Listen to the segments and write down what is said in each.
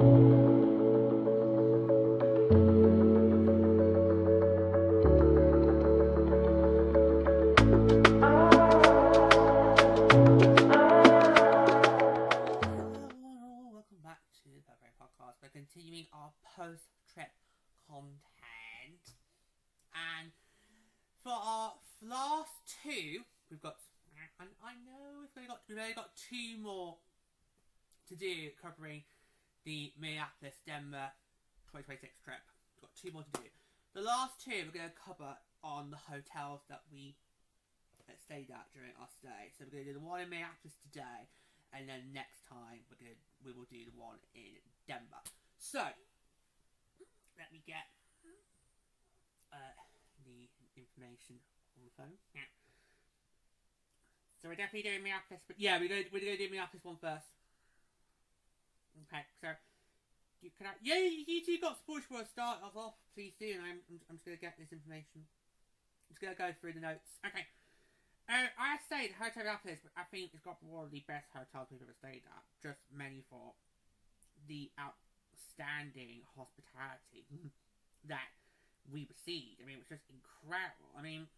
Continuing our post-trip content, and for our last two, we've got, and I know we've only got two more to do covering the Minneapolis Denver 2026 trip. We've got two more to do. The last two we're going to cover on the hotels that we stayed at during our stay. So we're going to do the one in Minneapolis today, and then next time we will do the one in Denver. So, let me get the information on the phone. Yeah. So we're definitely doing Minneapolis, but yeah, we're going to do Minneapolis one first. Okay, so you two got sports for a start off. Please do, and I'm just going to get this information. I'm just going to go through the notes. Okay. I stayed at Hotel Minneapolis, but I think it's got one of the best hotels we've ever stayed at. Just mainly for the outstanding hospitality that we received. I mean, it was just incredible. I mean,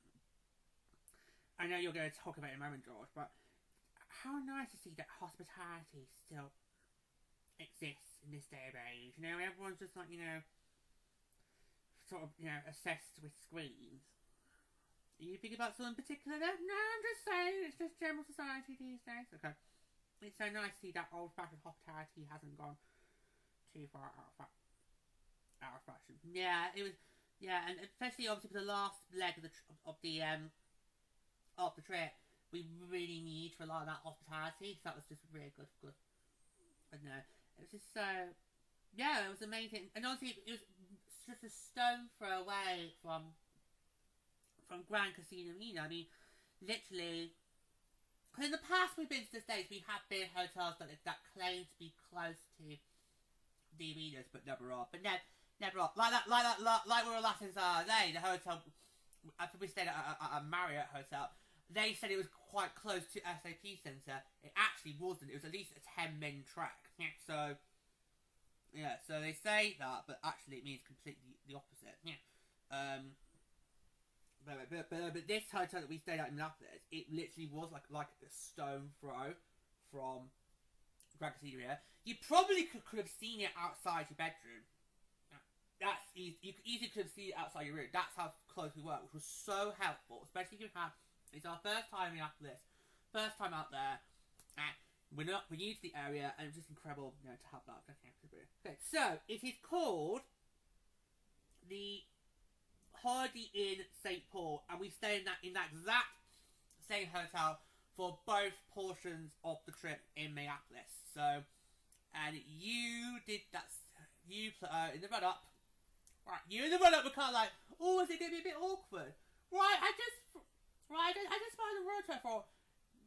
I know you're going to talk about it in a moment, George, but how nice to see that hospitality still exists in this day of age. You know, everyone's just like, sort of, obsessed with screens. Are you thinking about something particular there? No, I'm just saying, it's just general society these days. Okay. It's so nice to see that old-fashioned hospitality hasn't gone too far out of fashion. Yeah, it was. Yeah, and especially obviously for the last leg of the trip, we really need for a lot of that hospitality. So that was just really good. I don't know. It was just so. Yeah, it was amazing, and honestly, it was just a stone throw away from Grand Casino Arena. I mean, literally. Because in the past we've been to the States, we have been hotels that claim to be close to the arenas, but never are. But never are. Like we were last in Saturday, the hotel, after we stayed at a Marriott hotel, they said it was quite close to SAP Centre. It actually wasn't. It was at least a 10-minute trek. So, yeah, so they say that, but actually it means completely the opposite. Yeah. But this hotel that we stayed at in Minneapolis, it literally was like a stone throw from Grand Casino Arena. You probably could have seen it outside your bedroom. That's easy. You easily could have seen it outside your room. That's how close we were, which was so helpful, especially if you have. It's our first time in Minneapolis, first time out there. We're new to the area, and it was just incredible, to have that. Okay, so it is called the Holiday Inn St. Paul, and we stayed in that exact same hotel for both portions of the trip in Minneapolis. So, and you did that. You in the run up, right? You in the run up were kind of like, oh, is it going to be a bit awkward? Right? I just find the road trip for.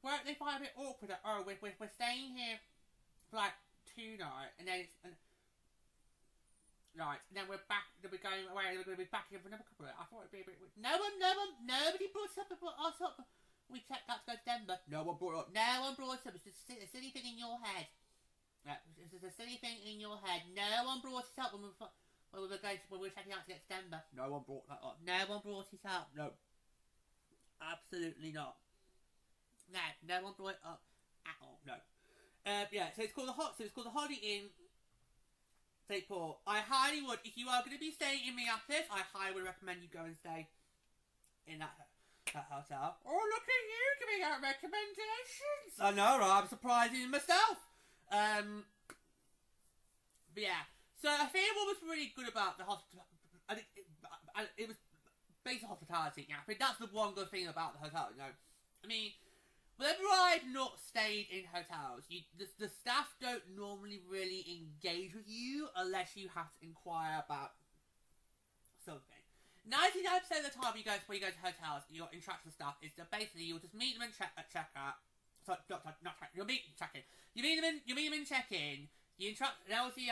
Where they find a bit awkward. That, oh, we're staying here for like 2 nights, and then right, and then we're back. Then we're going away. And we're going to be back here for another couple of days. I thought it'd be a bit weird. Nobody brought us up. We checked out to go to Denver. No one brought it up. No one brought it up. It's just a silly thing in your head. It's just a silly thing in your head. No one brought it up when we were checking out to get to Denver. No one brought that up. No one brought it up. No, absolutely not. No one brought it up at all. No. Yeah. So it's called the Holiday Inn St. Paul. I highly would, if you are going to be staying in Minneapolis, I highly would recommend you go and stay in that hotel. Oh, look at you giving out recommendations. I know, right? I'm surprised in myself. But yeah. So I think what was really good about the hospital, it was basic hospitality. Yeah, I think that's the one good thing about the hotel. I mean, whenever I've not stayed in hotels, the staff don't normally really engage with you unless you have to inquire about something. 99% of the time when you go to hotels, your interaction with staff is that basically you'll just meet them at checkout. Sorry, not check. You'll meet check-in. You meet them in check-in. You interact. And obviously,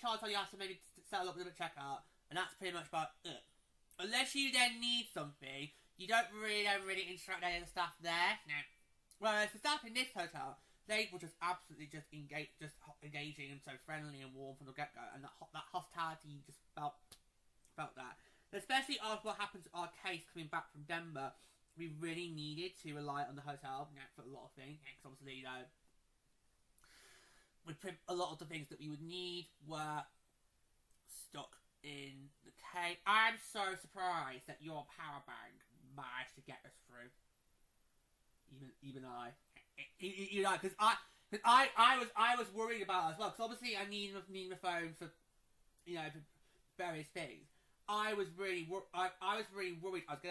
Charles you have to maybe settle up with them at checkout, and that's pretty much about it. Unless you then need something. You don't really interact with any of the staff there. No. Whereas the staff in this hotel, they were just absolutely just engaging and so friendly and warm from the get-go, and that hospitality just felt that. Especially after what happened to our case coming back from Denver, we really needed to rely on the hotel for a lot of things. Because obviously, a lot of the things that we would need were stuck in the case. I'm so surprised that your power bank managed to get us through. Even I, because I was worried about it as well. Because obviously I need the phone for, for various things. I was really worried I was going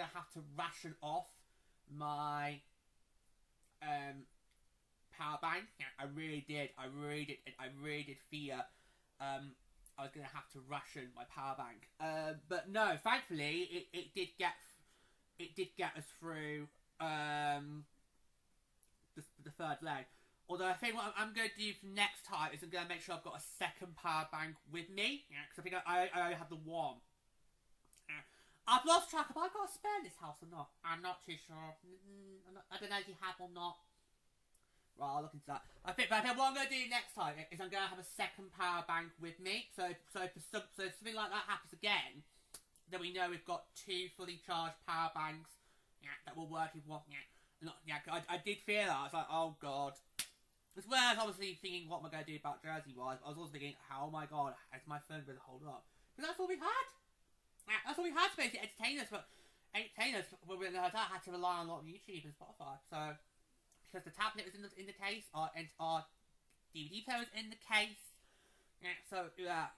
to have to ration off my power bank. I really did fear I was going to have to ration my power bank. But no, thankfully it did get us through the third leg. Although I think what I'm going to do next time is I'm going to make sure I've got a second power bank with me. Because I think I only have the one. I've lost track of, have I got a spare in this house or not? I'm not too sure. I don't know if you have or not. Right, I'll look into that. I think what I'm going to do next time is I'm going to have a second power bank with me. So if something like that happens again, then we know we've got two fully charged power banks that will work with one. I did fear that. I was like, oh god. As well as obviously thinking what am I going to do about Jersey-wise, I was also thinking, oh my god, is my phone going to hold up? Because that's all we had. That's all we had to basically entertain us. But entertain us when we were in the hotel, I had to rely on a lot of YouTube and Spotify. So, because the tablet was in the case, our DVD player was in the case. So, a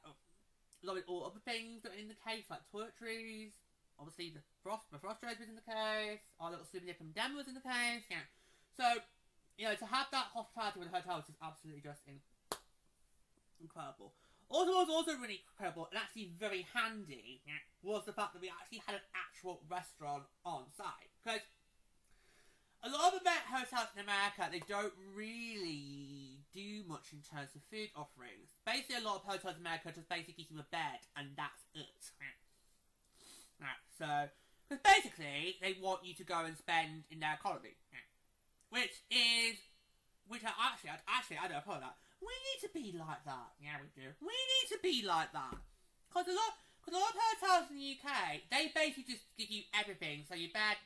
lot of all other things that are in the case, like toiletries. Obviously, my frost rose was in the case. Our little souvenir from Denver was in the case. So, to have that hospitality with the hotel was just absolutely just incredible. Also, what was also really incredible and actually very handy was the fact that we actually had an actual restaurant on site. Because a lot of hotels in America, they don't really do much in terms of food offerings. Basically, a lot of hotels in America just basically give you a bed and that's it. So, because basically, they want you to go and spend in their economy. I don't call that. We need to be like that. Yeah, we do. We need to be like that. Because a lot of hotels in the UK, they basically just give you everything. So your bed,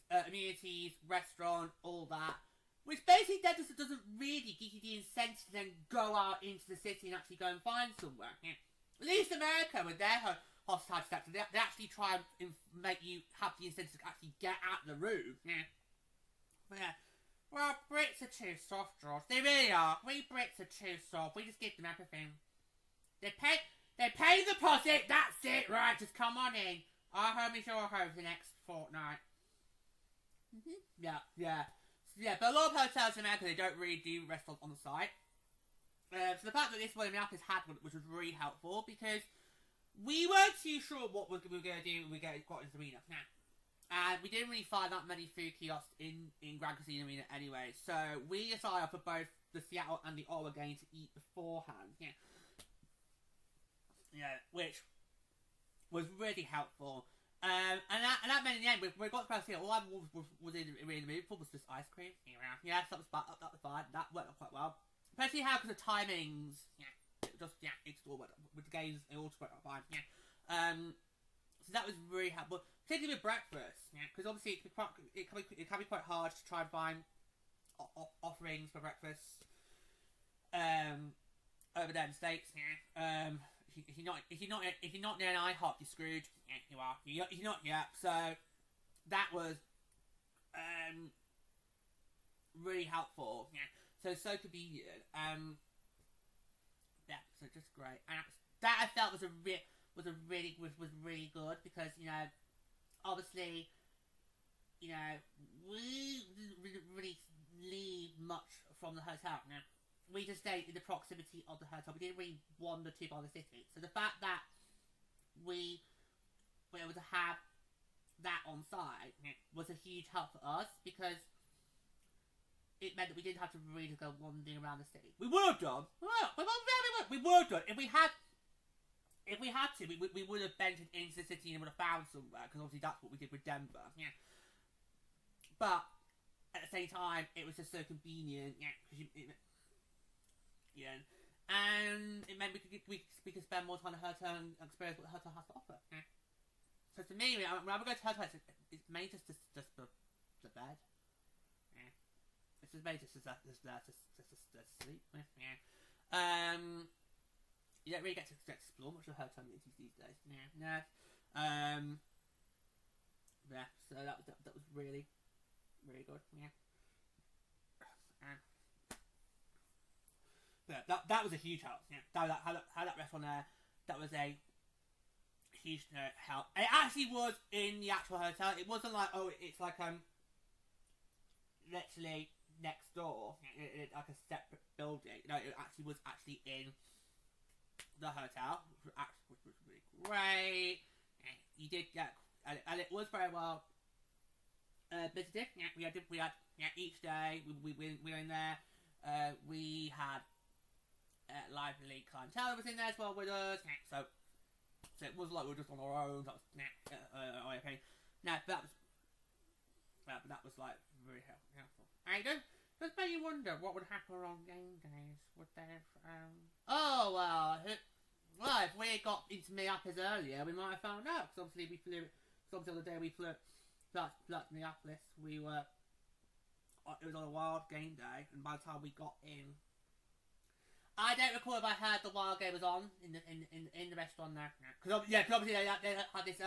amenities, restaurant, all that. Which basically that just doesn't really give you the incentive to then go out into the city and actually go and find somewhere. At least America, with their hospitality sector, they actually try and make you have the incentive to actually get out of the room. Well, Brits are too soft, George. They really are. We Brits are too soft. We just give them everything. They pay the deposit. That's it, right? Just come on in. Our home is your home for the next fortnight. Yeah. But a lot of hotels in America, they don't really do restaurants on the site. So the fact that this one in Minneapolis had one, which was really helpful, because we weren't too sure what we were going to do when we got into the arena. And we didn't really find that many food kiosks in Grand Casino Arena anyway. So we decided for both the Seattle and the Ottawa game to eat beforehand. Which was really helpful. And that meant in the end, we got to Grand Casino, all I was in the arena was just ice cream. That was fine. That worked out quite well. Especially how, because the timings, it all worked out. With the games, it all just worked out fine. So that was really helpful, particularly with breakfast, because obviously it can be quite hard to try and find offerings for breakfast over there in the States. If you're not near an IHOP, you're screwed. You are. You're not yet. So that was really helpful. So convenient. So just great, and that I felt was really good, because obviously we didn't really leave much from the hotel. We just stayed in the proximity of the hotel. We didn't really wander too far the city. So the fact that we were able to have that on site was a huge help for us, because it meant that we didn't have to really go wandering around the city. We would have done. We would have done. If we had to, we would have ventured into the city and would have found somewhere, because obviously that's what we did with Denver. But at the same time, it was just so convenient. Yeah, because yeah. And it meant we could spend more time at her hotel and experience what the hotel has to offer. Yeah. So to me, when I go to her hotel, it's mainly just the bed. Yeah. It's just mainly just there to sleep. Yeah. You don't really get to explore much of hotel amenities these days. Yeah. No. Yeah. So that was really, really good. Yeah. But that was a huge help. Yeah. How that restaurant there, that was a huge help. It actually was in the actual hotel. It wasn't like, oh, it's like literally next door, like a separate building. No, it actually was in the hotel, which was really great. You did get, and it was very well visited. Yeah, we had each day we were in there. We had lively clientele was in there as well with us. So it was like we were just on our own. That was okay. No, that was like very helpful. And it does make you wonder what would happen on game days. Would they have? Oh well, if we had got into Minneapolis earlier, we might have found out. Because obviously we flew. Because obviously the day we flew to Minneapolis, we were. It was on a wild game day, and by the time we got in, I don't recall if I heard the wild game was on in the restaurant there. Because obviously they had this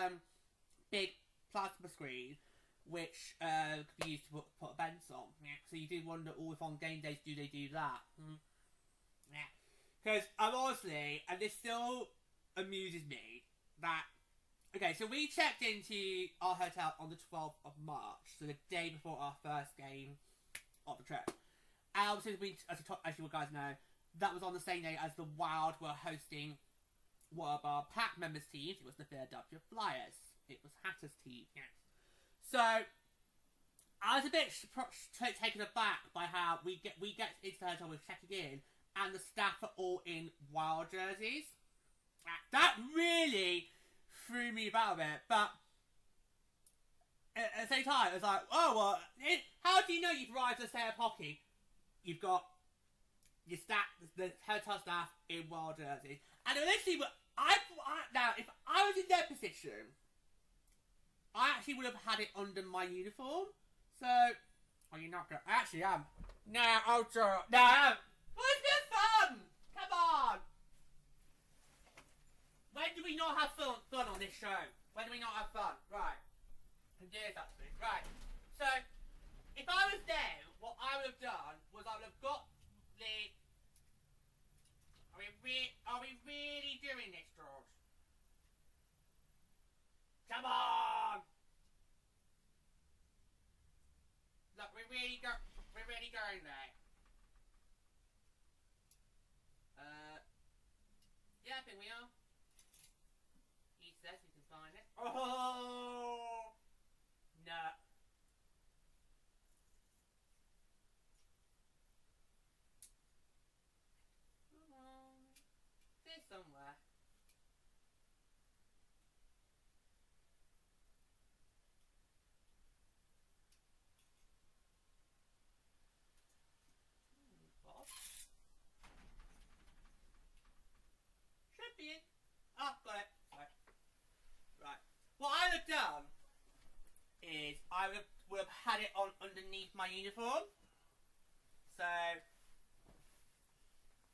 big plasma screen which could be used to put events on. Yeah. So you do wonder, if on game days do they do that? Yeah. Because honestly, and this still amuses me that. Okay, so we checked into our hotel on the 12th of March, so the day before our first game of the trip. And obviously, as you guys know, that was on the same day as the Wild were hosting one of our pack members' teams. It was the Philadelphia Flyers. It was Hatter's team. Yes. So I was a bit taken aback by how we get into the hotel, we're checking in, and the staff are all in Wild jerseys. That really threw me about a bit, but at the same time, it's like, oh well, how do you know you've arrived at State of Hockey? You've got your staff, the hotel staff in Wild jerseys, and literally, now if I was in their position, I actually would have had it under my uniform. So, you're not gonna. I actually am. No, I'll try. No, I am. Well, it's been fun. Come on. When do we not have fun on this show? When do we not have fun? Right. I can do this actually. Right. So, if I was there, what I would have done was I would have got the. Are we really doing this, George? Come on! Look, we're really going there. Yeah, I think we are. He says we can find it. Oh! No. Come on. It's here somewhere. Should be in. Oh, got it. Right. What I would have done is I would have had it on underneath my uniform. So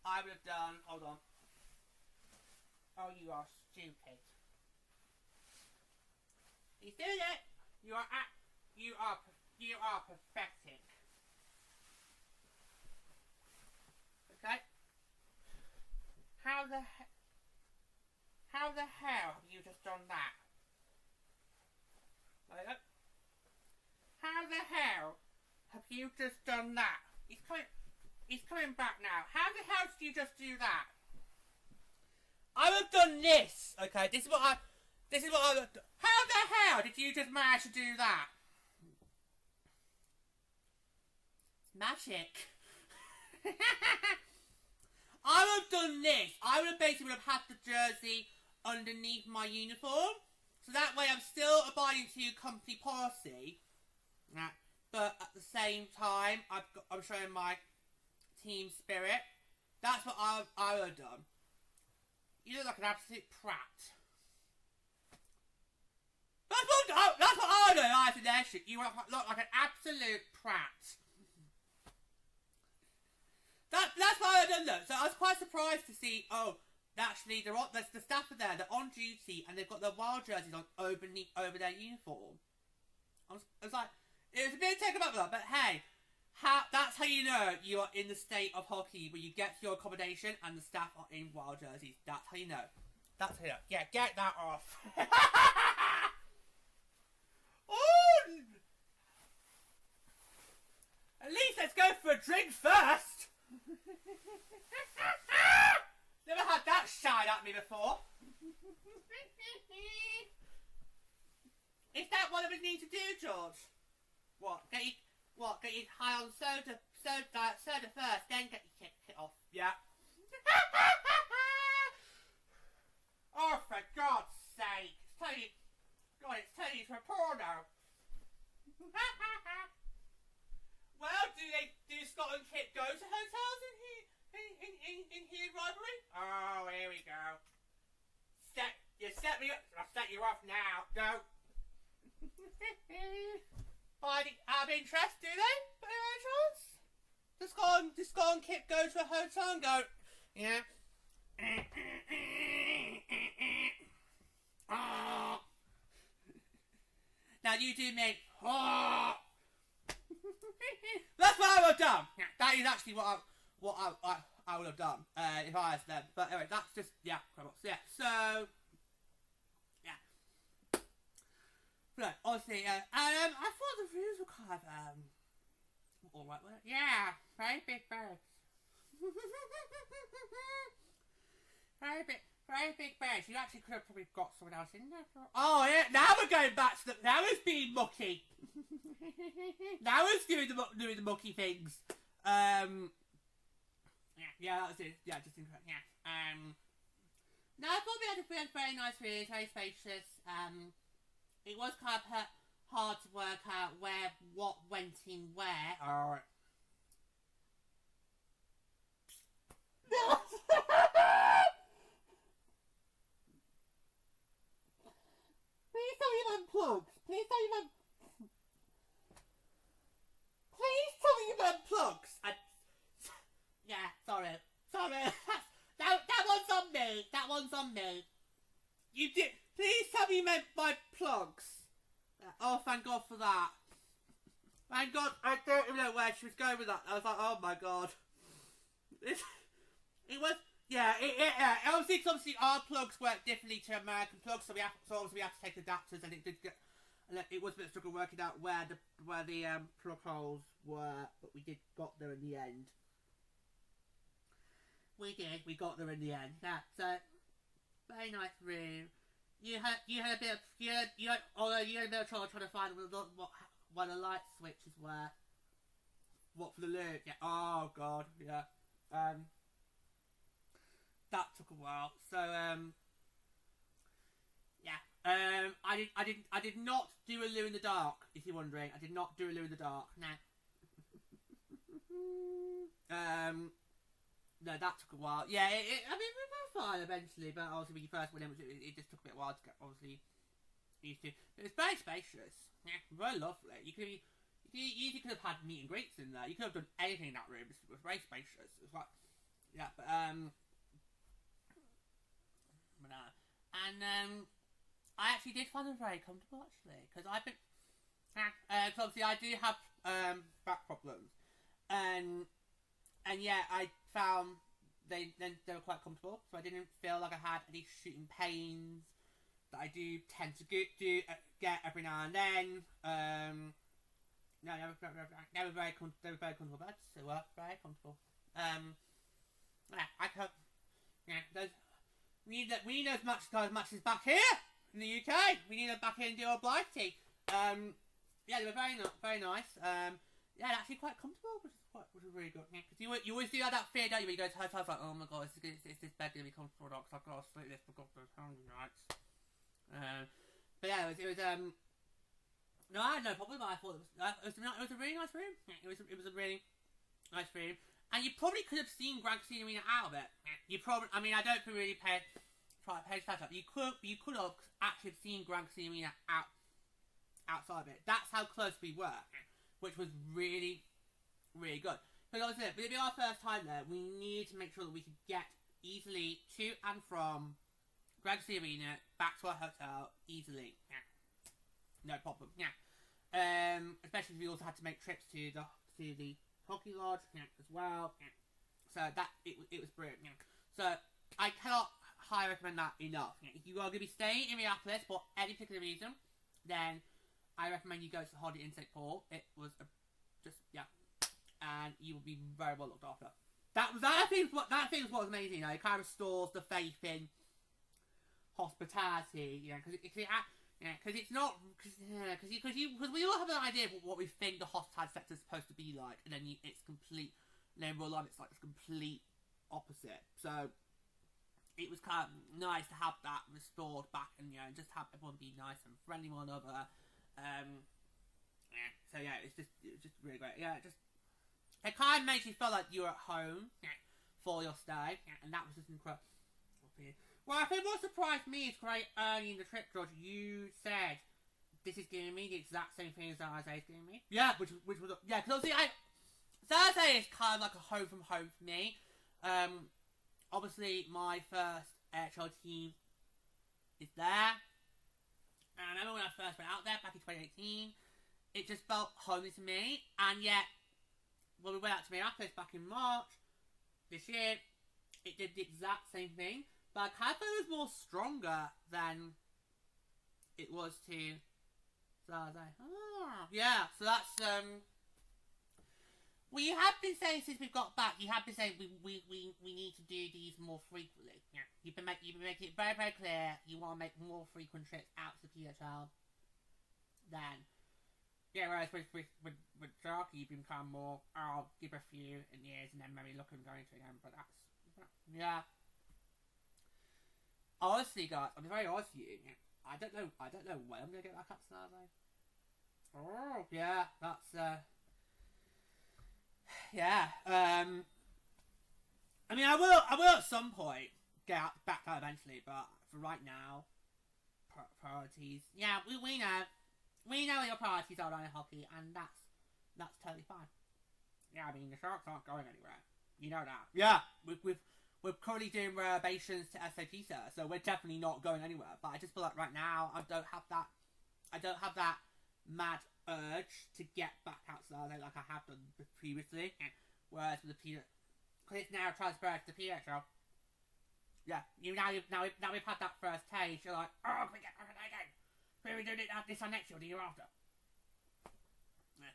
I would have done. Hold on. Oh, you are stupid. He's doing it. You are pathetic. Okay. How the hell have you just done that? How the hell have you just done that? He's coming back now. How the hell did you just do that? I would have done this. Okay, this is what I would have done. How the hell did you just manage to do that? It's magic. I would have done this. I would have basically had the jersey underneath my uniform. So that way I'm still abiding to company policy. but at the same time, I'm showing my team spirit. That's what I would have done. You look like an absolute prat. That's what I would have done after their shit. You look like an absolute prat. That's what I would have done though. So I was quite surprised to see, oh, actually, the staff are there, they're on duty, and they've got their wild jerseys on over their uniform. I was like, it was a bit taken aback with that, but hey, that's how you know you are in the state of hockey, where you get to your accommodation and the staff are in wild jerseys. That's how you know. That's how you know. Yeah, get that off. Oh! At least let's go for a drink first. Never had that shine at me before. Is that what we need to do, George? What? Get you high on soda first, then get your kit off. Yeah. Oh, for God's sake! It's turning into a porno. Well, do Scott and Kit go to hotels in here rivalry? Oh, here we go. You set me up. I'll set you off now. Go. Out of interest, do they? By any chance? Does Scott and Kit go to a hotel and go, yeah. Oh. Now you do me. Oh. That's what I would have done. That is actually what I would have done if I was them. But anyway, that's just yeah. So yeah. No, honestly, and I thought the views were kind of all right. Yeah, very big birds. Very big birds. You actually could have probably got someone else in there. Oh yeah, now we're going back to now it's being mucky. Now it's doing the mucky things. Yeah, that was it. Yeah, just incorrect. Yeah. No, I thought we had a very nice room, very spacious. It was kind of hard to work out what went in where. Alright. Please tell me you've unplugged. Please tell me you've unplugged. Yeah, sorry. That one's on me. You did. Please tell me you meant my plugs. Oh, thank God for that. Thank God. I don't even know where she was going with that. I was like, oh my God. It was. Yeah, obviously, because obviously our plugs work differently to American plugs, so obviously we have to take adapters, and it did get, and it was a bit of a struggle working out where the plug holes were, but we got there in the end. We got there in the end. Yeah, so very nice room. You had a bit of trouble trying to find what the light switches were. What for the lid? Yeah. Oh God. Yeah. That took a while. So yeah. I did not do a loo in the dark. If you're wondering, I did not do a loo in the dark. No. No, that took a while. Yeah. I mean, we were fine eventually, but obviously when you first went in, it just took a bit of a while to get obviously used to. It was very spacious. Yeah, very lovely. You easily could have had meet and greets in there. You could have done anything in that room. It was very spacious. It was like, yeah, but I actually did find them very comfortable actually, because I've been, cause obviously I do have back problems, and yeah, I found they were quite comfortable, so I didn't feel like I had any shooting pains that I do tend to get every now and then. No, they were very comfortable beds. They were very comfortable. Yeah, I hope. Yeah, we need those matches back here in the UK. We need them back here in the old Blighty. Yeah, they were very nice. Yeah, actually quite comfortable, which was really good. Yeah, because you always do have that fear, don't you? When you go to hotels, like, oh my God, is this bed gonna be comfortable or not? Because I've got to sleep this for God knows how many nights. But yeah, it was No, I had no problem. I thought it was a really nice room. It was a really nice room, and you probably could have seen Grand Casino Arena out of it. You probably, I mean, I don't really pay attention. You could have actually seen Grand Casino Arena outside of it. That's how close we were, which was really, really good. But obviously, if it be our first time there, we need to make sure that we could get easily to and from Grand Casino Arena back to our hotel easily. No problem. Especially if we also had to make trips to the hockey lodge as well. So that it was brilliant. So I cannot highly recommend that enough. If you are going to be staying in Minneapolis for any particular reason, then I recommend you go to the Holiday Inn St. Paul. It was and you will be very well looked after. That thing was what was amazing. It kind of restores the faith in hospitality. Because it's not because we all have an idea of what we think the hospitality sector is supposed to be like, and then it's complete. And then in real life, it's like this complete opposite. So it was kind of nice to have that restored back, and just have everyone be nice and friendly with one another. So it was just really great. It kind of makes you feel like you're at home for your stay, and that was just incredible. Well, I think what surprised me is quite early in the trip, George. You said this is giving me the exact same thing as Thursday is giving me. Yeah, which was because obviously Thursday is kind of like a home from home for me. Obviously my first NHL team is there, and I remember when I first went out there back in 2018, it just felt homely to me. And yet, when we went out to Minneapolis back in March this year, it did the exact same thing. But I kind of thought it was more stronger than it was to Thursday. So that's well, you have been saying since we've got back, you have been saying we need to do these more frequently. You've been making it very, very clear you want to make more frequent trips out to the PHL. Then whereas with Sharky, you've been kind of more, I'll give a few in years and then maybe look and going to again. But that's honestly, guys, I'm very honest with you. I don't know when I'm gonna get back up to Saturday. That's I mean, I will at some point get back out eventually, but for right now, priorities. Yeah, we know what your priorities are in hockey, and that's totally fine. Yeah, I mean the Sharks aren't going anywhere. You know that. Yeah, we're currently doing renovations to SAP Center, so we're definitely not going anywhere. But I just feel like right now I don't have that mad urge to get back outside like I have done previously. Whereas with the because it's now transferred to the PHL. Yeah, now we've had that first taste. You're like, can we get back again? Can we do this on next year or the year after?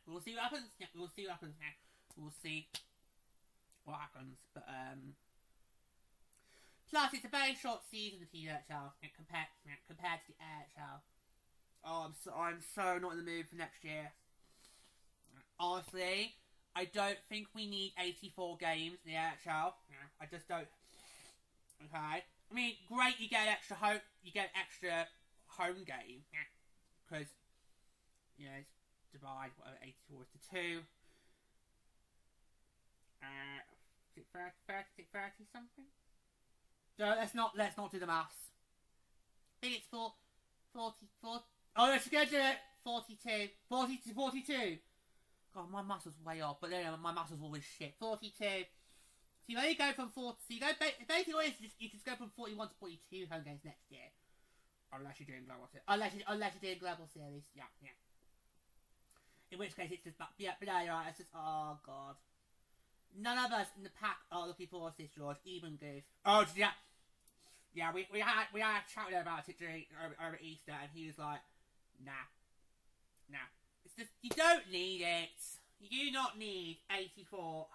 We'll see what happens. We'll see what happens. We'll see what happens. But plus, it's a very short season of the PHL compared to the AHL. Oh, I'm so not in the mood for next year. Honestly, I don't think we need 84 games in the AHL. I just don't. Okay, I mean, great, you get an extra home game because it's divide 84 to 2. Is it 30 something? So let's not do the maths. I think it's 44. Oh, let's go do it. 42. 40 to 42. God, my maths was way off, but anyway, my maths was always shit. 42. So you only go from 40. So you go basically you just go from 41 to 42 home games next year, unless you're doing global series. Unless you're doing global series, yeah. In which case it's just but you're right. It's just god. None of us in the pack are looking forward to this, George. Even Goof. Oh yeah. Yeah, we had a chat with him about it over Easter, and he was like, nah. It's just, you don't need it. You do not need 84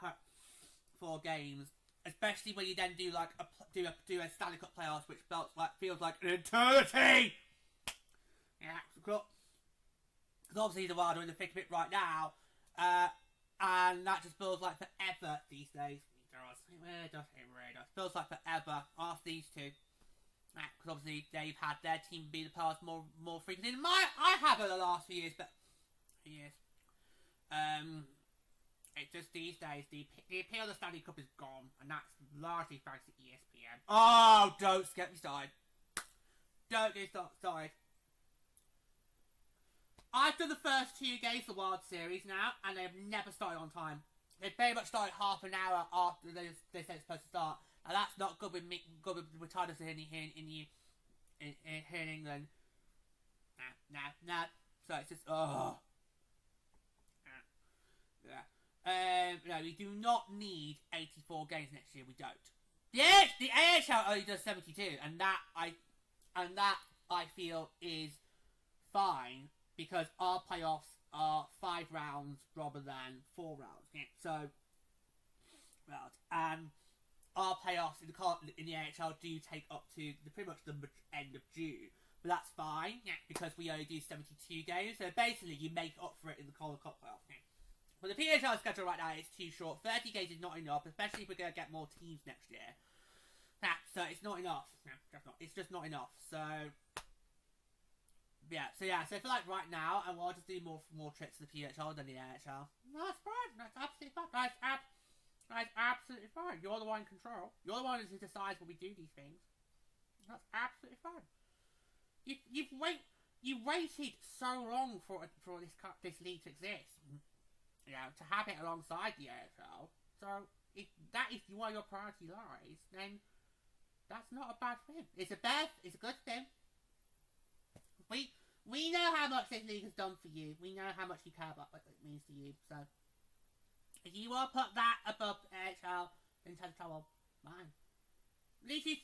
games, especially when you then do like do a Stanley Cup playoffs, which feels like an eternity. Yeah, because obviously the Wild are in the thick of it right now, and that just feels like forever these days. It really does. Feels like forever after these two. Because obviously they've had their team be the past more frequently than I have over the last few years, but Yes. It's just these days the appeal of the Stanley Cup is gone, and that's largely thanks to ESPN. Oh, don't get me started. Don't get started. I've done the first 2 games of the World Series now, and they've never started on time. They very much started half an hour after they said it's supposed to start, and that's not good with me. Good with retarders here in England. Nah. So it's just yeah. No, we do not need 84 games next year. We don't. Yes, the AHL only does 72, and that I feel is fine because our playoffs are 5 rounds rather than 4 rounds. Yeah. So, and our playoffs in the AHL do take up to pretty much the end of June, but that's fine. Yeah, because we only do 72 games. So basically, you make up for it in the Calder Cup playoffs. Yeah. But the PHL schedule right now is too short. 30 games is not enough, especially if we're going to get more teams next year. So it's not enough. It's just not enough. So yeah. So I feel like right now I want to do more trips to the PHL than the AHL. No, that's fine. That's absolutely fine. That's absolutely fine. You're the one in control. You're the one who decides when we do these things. That's absolutely fine. You waited so long for this league to exist. You know, to have it alongside the AFL. So, if that is where your priority lies, then that's not a bad thing. It's a good thing. We know how much this league has done for you. We know how much you care about what it means to you. So, if you want to put that above AHL in terms of trouble, fine. At least you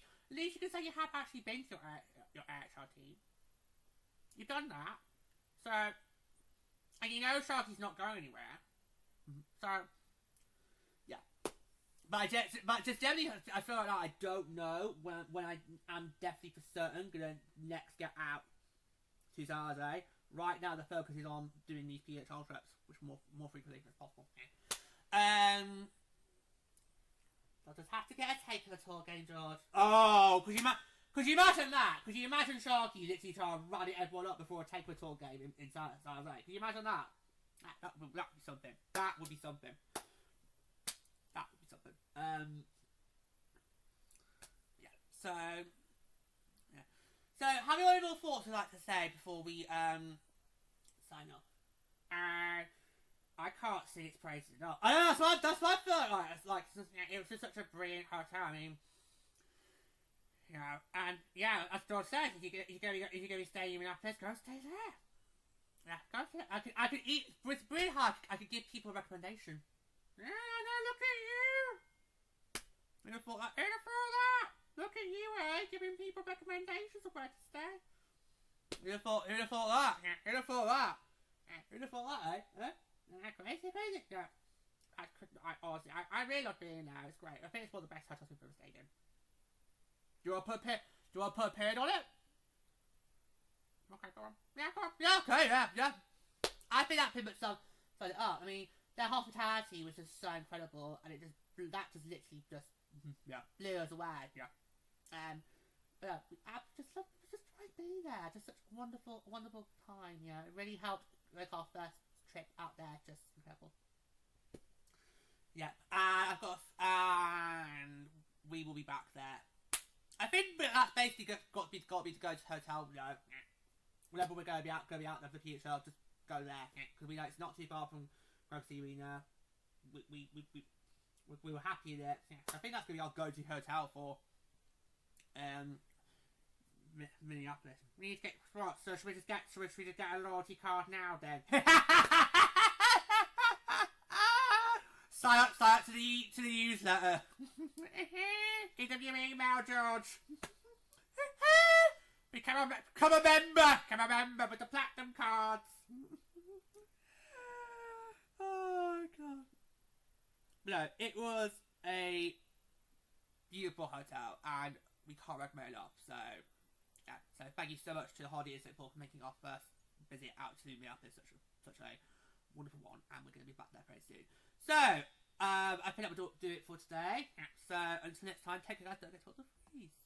can say you have actually been to your AHL team. You've done that. So, and you know Sharky's not going anywhere. So, yeah. But just generally, I feel like I don't know when I'm definitely for certain going to next get out to San Jose. Right now, the focus is on doing these PHL trips, which more frequently as possible. I'll just have to get a take of the tour game, George. Oh, could you imagine that? Could you imagine Sharky literally trying to rally everyone up before a take of a tour game in San Jose? Could you imagine that? That would be something. That would be something. Yeah. So, yeah. So, have you any more thoughts you'd like to say before we sign off? I can't sing its praises enough. I know that's what I felt like. It's like it was just such a brilliant hotel. I mean, you know, and yeah, as George says, if you're going to be staying in Minneapolis, go stay there. Yeah, go for it. I could eat. It's really hard. I could give people a recommendation. Yeah, no, look at you. Who'd have thought that? Look at you, giving people recommendations of where to stay. Who'd have thought that? Yeah, who'd have thought that? Crazy. Yeah. Honestly, I really love being there. It's great. I think it's one of the best hotels we've ever stayed in. Do you want to put a period on it? Okay, go on. Yeah, go on. Yeah, okay, yeah. I think that pretty much sums it up. I mean, their hospitality was just so incredible, and blew us away. Yeah. But I just great being there. Just such a wonderful time. Yeah, it really helped make our first trip out there just incredible. Yeah, and we will be back there. I think that's basically got to be to go to the hotel. You know, whenever we're going to be out of the PHL, just go there because we know it's not too far from Gravity Arena. We were happy there. Yeah. I think that's going to be our go-to hotel for Minneapolis. We need to get what? So should we just get a loyalty card now then? Sign up to the newsletter. Give them your email, George. Become a member with the platinum cards. Oh god. No, it was a beautiful hotel, and we can't recommend it enough. So, yeah. So thank you so much to the Holiday Inn for making our first visit out to Minneapolis such a wonderful one, and we're going to be back there very soon. So, I think that will do it for today. So, until next time, take care, guys. Don't get told to freeze.